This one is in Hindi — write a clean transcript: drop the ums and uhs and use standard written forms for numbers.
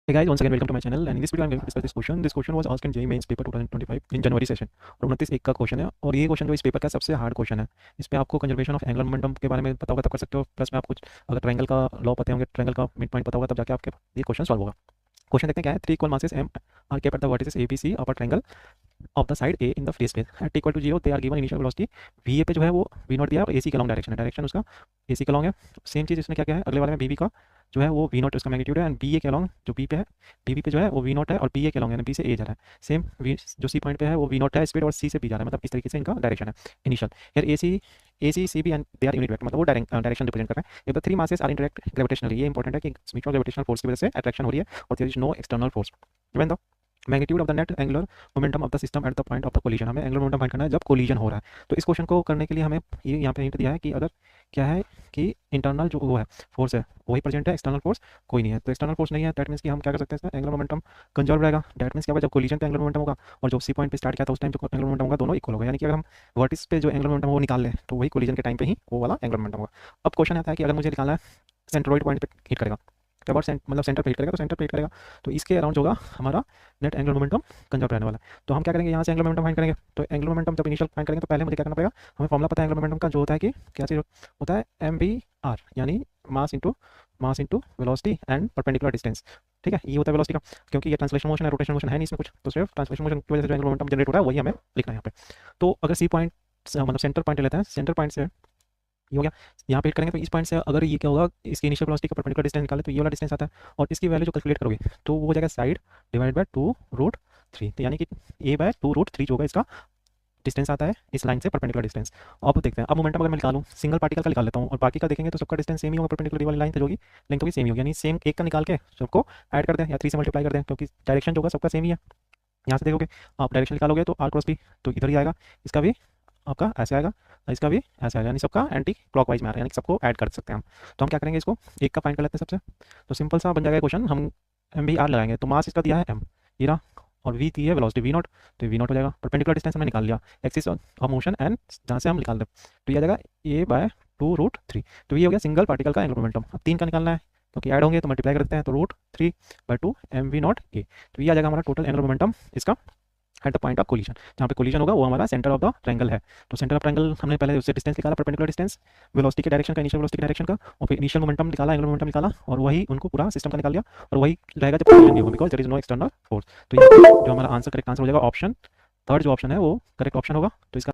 Hey guys, once again welcome to my channel and in this video I'm going to discuss this question. This question was asked in JEE Mains paper 2025 in January session और 29 एक का क्वेश्चन है और ये क्वेश्चन जो इस पेपर का सबसे हार्ड क्वेश्चन है। इस पे आपको कंजर्वेशन ऑफ एंगुलर मोमेंटम के बारे में पता होगा तब कर सकते हो, प्लस में आप कुछ अगर ट्रायंगल का लॉ पता होंगे, ट्रायंगल का मिड पॉइंट पता होगा तब जाके आपके ये क्वेश्चन सॉल्व होगा। क्वेश्चन देखते हैं क्या है। 3 equal masses m are kept at the vertices a b c of a triangle of the side a in the free space at equal to 0 they are given initial velocity va पे जो है वो v नॉट दिया और ac के लॉन्ग डायरेक्शन है, डायरेक्शन उसका ac के लॉन्ग है। सेम चीज़ इसने क्या किया है अगले वाले में bv का जो है वो v नॉट उसका मैग्नीट्यूड है एंड ba के लॉन्ग जो b पे है bv पे जो है वो v नॉट है और ba के लॉन्ग है b से a जा रहा है। सेम v जो c पॉइंट पे है वो v नॉट है स्पीड और c से b जा रहा है, मतलब इस तरीके से इनका डायरेक्शन है इनिशियल। यार AC CB and they are unit vector, मतलब वो डायरेक्शन रिप्रेजेंट कर रहे हैं। If the three masses are interact gravitationally, ये इंपॉर्टेंट है कि म्यूचुअल ग्रेविटेशनल फोर्स की वजह से अट्रैक्शन हो रही है और there is no external force. When the magnitude of the net angular momentum of the system at the point of the collision, हमें एंगुलर मोमेंटम फाइंड करना है जब कोलिजन हो रहा है। तो इस क्वेश्चन को करने के लिए हमें ये यहाँ पे हिंट दिया है कि अगर क्या है कि इंटरनल जो वो है फोर्स है वही प्रेजेंट है, एक्सटर्नल फोर्स कोई नहीं है। तो एक्सटर्नल फोर्स नहीं है, दैट मीन्स कि हम क्या कर सकते हैं इसमें एंगुलर मोमेंटम कंजर्व रहेगा। दैट मीन्स क्या होगा, जब कोलिजन पे एंगुलर मोमेंटम होगा और जो सी पॉइंट पे स्टार्ट किया था उस टाइम जो एंगुलर मोमेंटम होगा दोनों इक्वल होगा। यानी कि अगर हम वर्टिस पे जो एंगुलर मोमेंटम वो निकाल लें तो वही कोलिजन के टाइम पे ही वो वाला एंगुलर मोमेंटम होगा। अब क्वेश्चन आता है कि अगर मुझे निकालना है सेंट्रोइड पॉइंट पे हिट करेगा, जब और मतलब सेंटर पे हिट करेगा तो सेंटर पे हिट करेगा तो इसके अराउंड जो होगा हमारा नेट एंगुलर मोमेंटम कंजर्व रहने वाला है। तो हम क्या करेंगे यहाँ से एंगुलर मोमेंटम फाइंड करेंगे। तो एंगुलर मोमेंटम जब इनिशियल फाइंड करेंगे तो पहले मुझे क्या करना पड़ेगा, हमें फॉर्मुला पता है एंगुलर मोमेंटम का जो होता है कि क्या चीज़ होता है MVR, यानी mass into velocity and perpendicular distance. ठीक है, ये होता है वेलोसिटी का, क्योंकि ये ट्रांसलेशन मोशन है, रोटेशन मोशन है नहीं इसमें कुछ, तो सिर्फ ट्रांसलेशन मोशन की वजह से जो एंगुलर मोमेंटम जनरेट हो रहा है वही हमें लिखना है यहाँ पे। तो अगर सी पॉइंट मतलब सेंटर पॉइंट लेते हैं, सेंटर पॉइंट से ये हो गया, यहाँ पे हिट करेंगे तो इस पॉइंट से अगर ये क्या होगा इसकी इनिशियल वेलोसिटी का परपेंडिकुलर डिस्टेंस निकाले तो ये वाला डिस्टेंस आता है और इसकी वैल्यू जो कैलकुलेट करोगे तो वो हो जाएगा साइड डिवाइड बाय 2√3, तो यानी कि a/2√3 जो होगा इसका डिस्टेंस आता है इस लाइन से परपेंडिकुलर डिस्टेंस। अब देखते हैं, अब मोमेंटम अगर मैं निकालूं सिंगल पार्टिकल का निकाल लेता हूँ और बाकी का देखेंगे तो सबका डिस्टेंस सेम ही होगा, परपेंडिकुलर वाली लाइन से जो होगी लेंथ होगी सेम ही होगी, यानी सेम एक का निकाल के सबको ऐड कर दें या 3 से मल्टीप्लाई कर दें क्योंकि डायरेक्शन जो होगा सबका सेम ही है। यहाँ से देखोगे आप डायरेक्शन निकालोगे तो r×p तो इधर ही आएगा, इसका भी आपका ऐसे आएगा, इसका भी ऐसे आएगा, यानी सबका एंटी क्लॉकवाइज में आ रहा है, यानी कि सबको ऐड कर सकते हैं हम। तो हम क्या करेंगे, इसको एक का फाइंड कर लेते हैं सबसे। तो सिंपल सा बन जाएगा क्वेश्चन, हम MVR लगाएंगे तो मास इसका दिया है m, ये रहा, और v दी है वेलोसिटी v नॉट, तो v नॉट हो जाएगा। परपेंडिकुलर डिस्टेंस हमने निकाल लिया, एक्सिस ऑफ मोशन एंड जहाँ से हम निकाल दें तो ये आ जाएगा a/2√3। तो ये हो गया सिंगल पार्टिकल का एंगुलर मोमेंटम। अब 3 का निकालना है क्योंकि ऐड होंगे तो मल्टीप्लाई कर देते हैं, तो √3/2 mv0 a, तो ये आ जाएगा हमारा टोटल एंगुलर मोमेंटम इसका eight the point of collision. जहाँ पे कोलिजन होगा वो हमारा सेंटर ऑफ द ट्रायंगल है। तो सेंटर ऑफ ट्रायंगल हमने पहले उससे डिस्टेंस निकाला, परपेंडिकुलर डिस्टेंस, वेलोसिटी के डायरेक्शन का, इनिशियल वेलोसिटी के डायरेक्शन का, और फिर इनिशियल मोमेंटम निकाला, एंगुलर मोमेंटम निकाला, और वही उनको पूरा सिस्टम का निकाल लिया और वही रहेगा जब कोलिजन नहीं होगा because there is no external force. तो ये जो हमारा आंसर करेक्ट आंसर हो जाएगा ऑप्शन थर्ड, जो ऑप्शन है वो करेक्ट ऑप्शन होगा। तो इसका